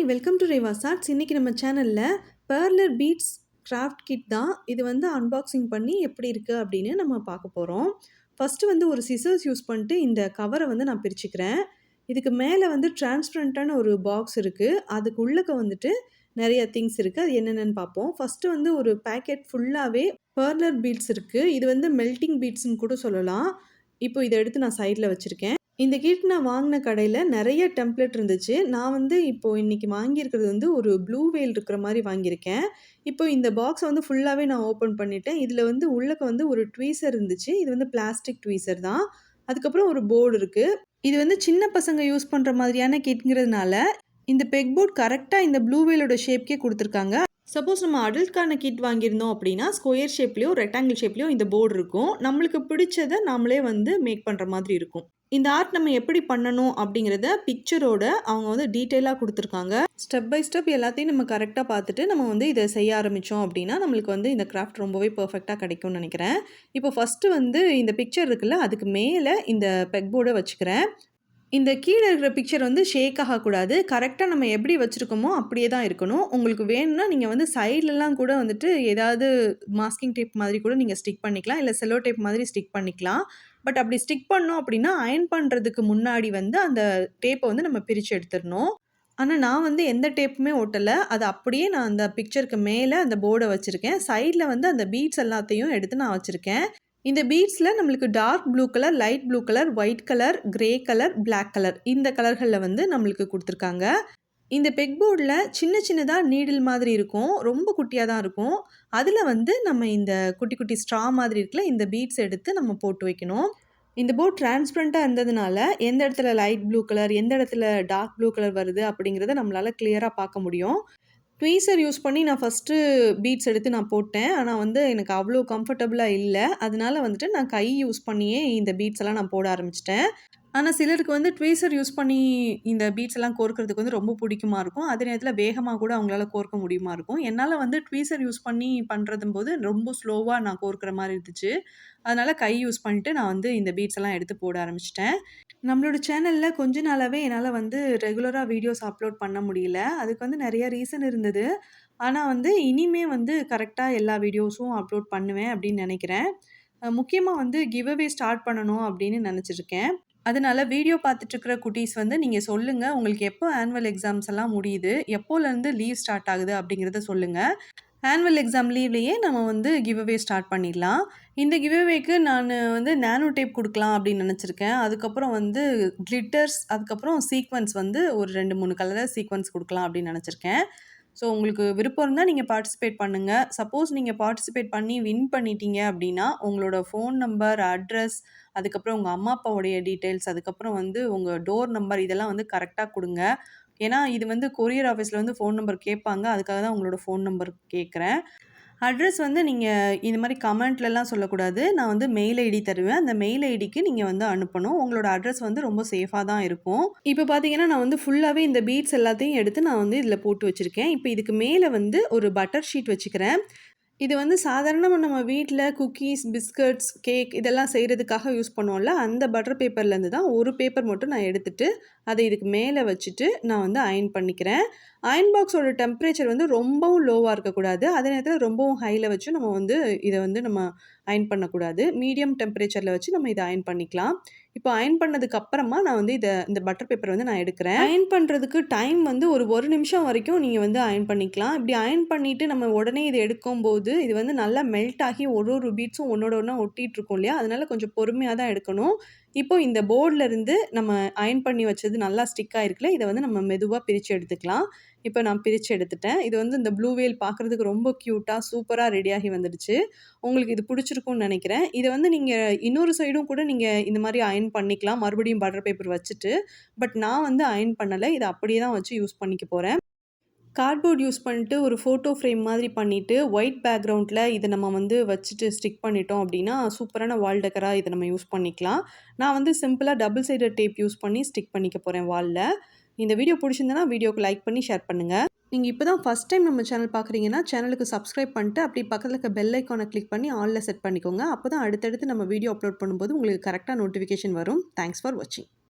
Hi welcome to REVA'S. இன்றைக்கி நம்ம சேனலில் பெர்லர் பீட்ஸ் கிராஃப்ட் கிட் தான். இது வந்து அன்பாக்சிங் பண்ணி எப்படி இருக்குது அப்படின்னு நம்ம பார்க்க போகிறோம். ஃபஸ்ட்டு வந்து ஒரு சிசர்ஸ் யூஸ் பண்ணிட்டு இந்த கவரை வந்து நான் பிரிச்சுக்கிறேன். இதுக்கு மேலே வந்து டிரான்ஸ்பரண்ட்டான ஒரு பாக்ஸ் இருக்குது. அதுக்கு உள்ளக்க வந்துட்டு நிறைய திங்ஸ் இருக்குது. அது என்னென்னு பார்ப்போம். ஃபஸ்ட்டு வந்து ஒரு பேக்கெட் ஃபுல்லாகவே பெர்லர் பீட்ஸ் இருக்குது. இது வந்து மெல்ட்டிங் பீட்ஸ்ன்னு கூட சொல்லலாம். இப்போ இதை எடுத்து நான் சைடில் வச்சுருக்கேன். இந்த கிட் நான் வாங்கின கடையில் நிறைய டெம்ப்ளேட் இருந்துச்சு. நான் வந்து இப்போது இன்றைக்கி வாங்கியிருக்கிறது வந்து ஒரு ப்ளூ வேல் இருக்கிற மாதிரி வாங்கியிருக்கேன். இப்போ இந்த பாக்ஸை வந்து ஃபுல்லாகவே நான் ஓப்பன் பண்ணிட்டேன். இதில் வந்து உள்ளக்க வந்து ஒரு ட்வீசர் இருந்துச்சு. இது வந்து பிளாஸ்டிக் ட்வீசர் தான். அதுக்கப்புறம் ஒரு போர்டு இருக்குது. இது வந்து சின்ன பசங்க யூஸ் பண்ணுற மாதிரியான கிட்ங்கிறதுனால இந்த பெக் போர்டு கரெக்டாக இந்த ப்ளூ வேலோட ஷேப்கே கொடுத்துருக்காங்க. சப்போஸ் நம்ம அடல்ட்கான கிட் வாங்கியிருந்தோம் அப்படின்னா ஸ்கொயர் ஷேப்லேயோ ரெக்டாங்கிள் ஷேப்லேயோ இந்த போர்டு இருக்கும். நம்மளுக்கு பிடிச்சதை நாமளே வந்து மேக் பண்ணுற மாதிரி இருக்கும். இந்த ஆர்ட் நம்ம எப்படி பண்ணணும் அப்படிங்கிறத பிக்சரோட அவங்க வந்து டீட்டெயிலாக கொடுத்துருக்காங்க. ஸ்டெப் பை ஸ்டெப் எல்லாத்தையும் நம்ம கரெக்டாக பார்த்துட்டு நம்ம வந்து இதை செய்ய ஆரம்பித்தோம் அப்படின்னா நம்மளுக்கு வந்து இந்த கிராஃப்ட் ரொம்பவே பர்ஃபெக்டாக கிடைக்கும்னு நினைக்கிறேன். இப்போ ஃபஸ்ட்டு வந்து இந்த பிக்சர் இருக்குல்ல, அதுக்கு மேலே இந்த பெக் போர்டை வச்சுக்கிறேன். இந்த கீழே இருக்கிற பிக்சர் வந்து ஷேக் ஆகக்கூடாது. கரெக்டாக நம்ம எப்படி வச்சுருக்கோமோ அப்படியே தான் இருக்கணும். உங்களுக்கு வேணும்னா நீங்கள் வந்து சைட்லலாம் கூட வந்துட்டு ஏதாவது மாஸ்கிங் டேப் மாதிரி கூட நீங்கள் ஸ்டிக் பண்ணிக்கலாம். இல்லை செல்லோ டேப் மாதிரி ஸ்டிக் பண்ணிக்கலாம். பட் அப்படி ஸ்டிக் பண்ணோம் அப்படின்னா அயர்ன் பண்ணுறதுக்கு முன்னாடி வந்து அந்த டேப்பை வந்து நம்ம பிரித்து எடுத்துடணும். ஆனால் நான் வந்து எந்த டேப்புமே ஒட்டலை. அது அப்படியே நான் அந்த பிக்சருக்கு மேலே அந்த போர்டை வச்சுருக்கேன். சைடில் வந்து அந்த பீட்ஸ் எல்லாத்தையும் எடுத்து நான் வச்சுருக்கேன். இந்த பீட்ஸில் நம்மளுக்கு dark blue colour, light blue colour, white colour, grey colour, black colour இந்த கலர்களில் வந்து நம்மளுக்கு கொடுத்துருக்காங்க. இந்த பெக் போர்டில் சின்ன சின்னதாக நீடில் மாதிரி இருக்கும். ரொம்ப குட்டியாக தான் இருக்கும். அதில் வந்து நம்ம இந்த குட்டி குட்டி ஸ்ட்ரா மாதிரி இருக்குல்ல, இந்த பீட்ஸ் எடுத்து நம்ம போட்டு வைக்கணும். இந்த போர்ட் டிரான்ஸ்பரண்ட்டாக இருந்ததுனால எந்த இடத்துல லைட் ப்ளூ கலர், எந்த இடத்துல டார்க் ப்ளூ கலர் வருது அப்படிங்கிறத நம்மளால் கிளியராக பார்க்க முடியும். ட்வீசர் யூஸ் பண்ணி நான் ஃபஸ்ட்டு பீட்ஸ் எடுத்து நான் போட்டேன். ஆனால் வந்து எனக்கு அவ்வளோ கம்ஃபர்டபுளாக இல்லை. அதனால வந்துட்டு நான் கை யூஸ் பண்ணியே இந்த பீட்ஸ் எல்லாம் நான் போட ஆரம்பிச்சிட்டேன். ஆனால் சிலருக்கு வந்து ட்வீசர் யூஸ் பண்ணி இந்த பீட்ஸ் எல்லாம் கோர்க்கிறதுக்கு வந்து ரொம்ப பிடிக்குமா இருக்கும். அதே நேரத்தில் வேகமாக கூட அவங்களால கோர்க்க முடியுமா இருக்கும். என்னால் வந்து ட்வீசர் யூஸ் பண்ணி பண்ணுறதும்போது ரொம்ப ஸ்லோவாக நான் கோர்க்கிற மாதிரி இருந்துச்சு. அதனால் கை யூஸ் பண்ணிட்டு நான் வந்து இந்த பீட்ஸ் எல்லாம் எடுத்து போட ஆரம்பிச்சிட்டேன். நம்மளோட சேனலில் கொஞ்ச நாளாகவே என்னால் வந்து ரெகுலராக வீடியோஸ் அப்லோட் பண்ண முடியல. அதுக்கு வந்து நிறைய ரீசன் இருந்தது. ஆனால் வந்து இனிமே வந்து கரெக்டாக எல்லா வீடியோஸும் அப்லோட் பண்ணுவேன் அப்படின்னு நினைக்கிறேன். முக்கியமாக வந்து கிவ் அவே ஸ்டார்ட் பண்ணணும் அப்படின்னு நினச்சிருக்கேன். அதனால வீடியோ பார்த்துட்ருக்கிற குட்டீஸ் வந்து நீங்கள் சொல்லுங்கள், உங்களுக்கு எப்போ ஆனுவல் எக்ஸாம்ஸ் எல்லாம் முடியுது, எப்போலேருந்து லீவ் ஸ்டார்ட் ஆகுது அப்படிங்கிறத சொல்லுங்கள். ஆனுவல் எக்ஸாம் லீவ்லேயே நம்ம வந்து கிவ் அவே ஸ்டார்ட் பண்ணிடலாம். இந்த கிவ் அவேக்கு நான் வந்து நானோ டேப் கொடுக்கலாம் அப்படின்னு நினச்சிருக்கேன். அதுக்கப்புறம் வந்து கிளிட்டர்ஸ், அதுக்கப்புறம் சீக்வன்ஸ் வந்து ஒரு 2-3 கலர் சீக்வன்ஸ் கொடுக்கலாம் அப்படின்னு நினச்சிருக்கேன். ஸோ உங்களுக்கு விருப்பம் இருந்தால் நீங்கள் பார்ட்டிசிபேட் பண்ணுங்கள். சப்போஸ் நீங்கள் பார்ட்டிசிபேட் பண்ணி வின் பண்ணிட்டீங்க அப்படின்னா உங்களோட ஃபோன் நம்பர், அட்ரஸ், அதுக்கப்புறம் உங்கள் அம்மா அப்பாவுடைய டீட்டெயில்ஸ், அதுக்கப்புறம் வந்து உங்கள் டோர் நம்பர் இதெல்லாம் வந்து கரெக்டாக கொடுங்க. ஏன்னா இது வந்து கொரியர் ஆஃபீஸில் வந்து ஃபோன் நம்பர் கேட்பாங்க. அதுக்காக தான் உங்களோட ஃபோன் நம்பர் கேட்குறேன். அட்ரஸ் வந்து நீங்கள் இந்த மாதிரி கமெண்ட்லலாம் சொல்லக்கூடாது. நான் வந்து மெயில் ஐடி தருவேன். அந்த மெயில் ஐடிக்கு நீங்கள் வந்து அனுப்பணும். உங்களோட அட்ரஸ் வந்து ரொம்ப சேஃபாக தான் இருக்கும். இப்போ பார்த்தீங்கன்னா நான் வந்து ஃபுல்லாகவே இந்த பீட்ஸ் எல்லாத்தையும் எடுத்து நான் வந்து இதில் போட்டு வச்சுருக்கேன். இப்போ இதுக்கு மேலே வந்து ஒரு பட்டர் ஷீட் வச்சுக்கிறேன். இது வந்து சாதாரணமாக நம்ம வீட்டில் குக்கீஸ், பிஸ்கட்ஸ், கேக் இதெல்லாம் செய்கிறதுக்காக யூஸ் பண்ணுவோம்ல, அந்த பட்டர் பேப்பர்லேருந்து தான் ஒரு பேப்பர் மட்டும் நான் எடுத்துகிட்டு அதை இதுக்கு மேலே வச்சுட்டு நான் வந்து அயர்ன் பண்ணிக்கிறேன். அயர்ன் பாக்ஸோட டெம்பரேச்சர் வந்து ரொம்பவும் லோவாக இருக்கக்கூடாது. அதே நேரத்தில் ரொம்பவும் ஹையில் வச்சு நம்ம வந்து இதை வந்து நம்ம அயர்ன் பண்ணக்கூடாது. மீடியம் டெம்பரேச்சரில் வச்சு நம்ம இதை அயர்ன் பண்ணிக்கலாம். இப்போ அயர்ன் பண்ணதுக்கு அப்புறமா நான் வந்து இந்த பட்டர் பேப்பர் வந்து நான் எடுக்கிறேன். அயர்ன் பண்ணுறதுக்கு டைம் வந்து ஒரு நிமிஷம் வரைக்கும் நீங்கள் வந்து அயர்ன் பண்ணிக்கலாம். இப்படி அயர்ன் பண்ணிவிட்டு நம்ம உடனே இதை எடுக்கும்போது இது வந்து நல்லா மெல்ட் ஆகி ஒரு பீட்ஸும் ஒன்றோட ஒன்றா ஒட்டிகிட்டு இருக்கும் இல்லையா, அதனால கொஞ்சம் பொறுமையாக தான் எடுக்கணும். இப்போ இந்த போர்டிலேருந்து நம்ம அயர்ன் பண்ணி வச்சது நல்லா ஸ்டிக் ஆகிருக்குல்ல, இதை வந்து நம்ம மெதுவாக பிரித்து எடுத்துக்கலாம். இப்போ நான் பிரித்து எடுத்துட்டேன். இது வந்து இந்த ப்ளூ வேல் பார்க்குறதுக்கு ரொம்ப க்யூட்டாக சூப்பராக ரெடியாகி வந்துடுச்சு. உங்களுக்கு இது பிடிச்சிருக்கும்னு நினைக்கிறேன். இதை வந்து நீங்கள் இன்னொரு சைடும் கூட நீங்கள் இந்த மாதிரி அயர்ன் பண்ணிக்கலாம், மறுபடியும் பட்டர் பேப்பர் வச்சுட்டு. பட் நான் வந்து அயர்ன் பண்ணலை. இதை அப்படியே தான் வச்சு யூஸ் பண்ணிக்க போகிறேன். கார்ட்போர்ட் யூஸ் பண்ணிட்டு ஒரு ஃபோட்டோ ஃப்ரேம் மாதிரி பண்ணிவிட்டு ஒயிட் பேக்ரவுண்டில் இதை நம்ம வந்து வச்சுட்டு ஸ்டிக் பண்ணிட்டோம் அப்படின்னா சூப்பரான வால் டெக்கராக இதை நம்ம யூஸ் பண்ணிக்கலாம். நான் வந்து சிம்பிளாக டபுள் சைடட் டேப் யூஸ் பண்ணி ஸ்டிக் பண்ணிக்க போகிறேன் வாலில். இந்த வீடியோ பிடிச்சிருந்தனா வீடியோக்கு லைக் பண்ணி ஷேர் பண்ணுங்கள். நீங்கள் இப்போ தான் ஃபஸ்ட் டைம் நம்ம சேனல் பார்க்குறீங்கன்னா சேனலுக்கு சப்ஸ்கிரைப் பண்ணிட்டு அப்படி பக்கத்தில் இருக்க பெல் ஐக்கானை கிளிக் பண்ணி ஆலில் செட் பண்ணிக்கோங்க. அப்போ தான் அடுத்தடுத்து நம்ம வீடியோ அப்லோட் பண்ணும்போது உங்களுக்கு கரெக்டாக நோட்டிஃபிகேஷன் வரும். தேங்க்ஸ் ஃபார் வாட்சிங்.